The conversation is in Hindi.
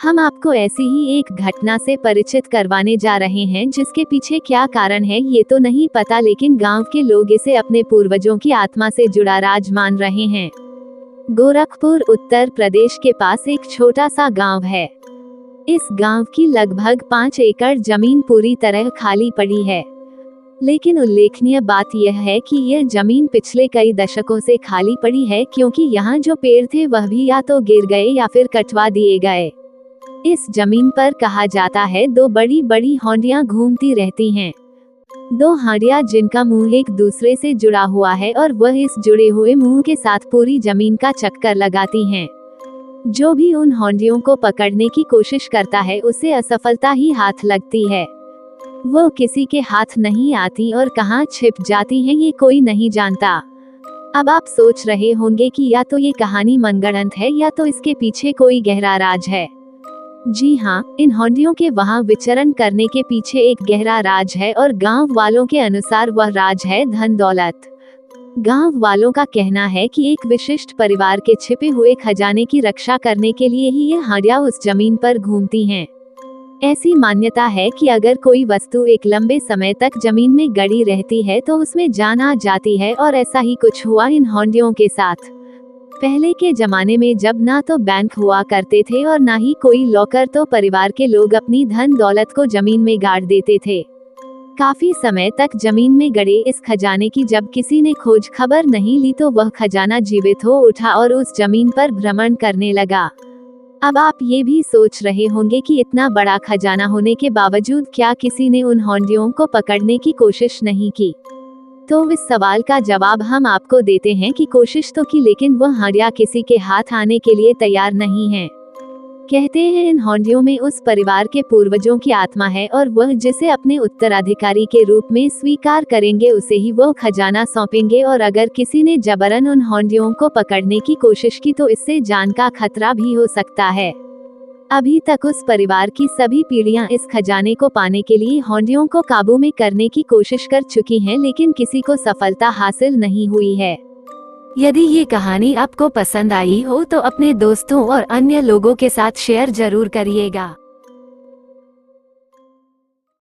हम आपको ऐसी ही एक घटना से परिचित करवाने जा रहे हैं जिसके पीछे क्या कारण है ये तो नहीं पता, लेकिन गांव के लोग इसे अपने पूर्वजों की आत्मा से जुड़ा राज मान रहे हैं। गोरखपुर उत्तर प्रदेश के पास एक छोटा सा गांव है। इस गांव की लगभग 5 एकड़ जमीन पूरी तरह खाली पड़ी है, लेकिन उल्लेखनीय बात यह है कि यह जमीन पिछले कई दशकों से खाली पड़ी है, क्योंकि यहाँ जो पेड़ थे वह भी या तो गिर गए या फिर कटवा दिए गए। इस जमीन पर कहा जाता है 2 बड़ी बड़ी हौंडियां घूमती रहती हैं। 2 हांडियां जिनका मुंह एक दूसरे से जुड़ा हुआ है और वह इस जुड़े हुए मुंह के साथ पूरी जमीन का चक्कर लगाती हैं। जो भी उन हौंडियों को पकड़ने की कोशिश करता है उसे असफलता ही हाथ लगती है। वो किसी के हाथ नहीं आती और कहाँ छिप जाती हैं ये कोई नहीं जानता। अब आप सोच रहे होंगे कि या तो ये कहानी मनगढ़ंत है या तो इसके पीछे कोई गहरा राज है। जी हाँ, इन हौंडियों के वहाँ विचरण करने के पीछे एक गहरा राज है और गांव वालों के अनुसार वह राज है धन दौलत। गांव वालों का कहना है कि एक विशिष्ट परिवार के छिपे हुए खजाने की रक्षा करने के लिए ही ये हांडियां उस जमीन पर घूमती हैं। ऐसी मान्यता है कि अगर कोई वस्तु एक लंबे समय तक जमीन में गड़ी रहती है तो उसमें जान आ जाती है, और ऐसा ही कुछ हुआ इन हौंडियों के साथ। पहले के जमाने में जब ना तो बैंक हुआ करते थे और ना ही कोई लॉकर, तो परिवार के लोग अपनी धन दौलत को जमीन में गाड़ देते थे। काफी समय तक जमीन में गड़े इस खजाने की जब किसी ने खोज खबर नहीं ली तो वह खजाना जीवित हो उठा और उस जमीन पर भ्रमण करने लगा। अब आप ये भी सोच रहे होंगे कि इतना बड़ा खजाना होने के बावजूद क्या किसी ने उन हौंडियों को पकड़ने की कोशिश नहीं की? तो इस सवाल का जवाब हम आपको देते हैं कि कोशिश तो की, लेकिन वह हांडियां किसी के हाथ आने के लिए तैयार नहीं है। कहते हैं इन हौंडियों में उस परिवार के पूर्वजों की आत्मा है और वह जिसे अपने उत्तराधिकारी के रूप में स्वीकार करेंगे उसे ही वो खजाना सौंपेंगे, और अगर किसी ने जबरन उन हौंडियों को पकड़ने की कोशिश की तो इससे जान का खतरा भी हो सकता है। अभी तक उस परिवार की सभी पीढ़ियां इस खजाने को पाने के लिए हौंडियों को काबू में करने की कोशिश कर चुकी हैं, लेकिन किसी को सफलता हासिल नहीं हुई है। यदि ये कहानी आपको पसंद आई हो तो अपने दोस्तों और अन्य लोगों के साथ शेयर जरूर करिएगा।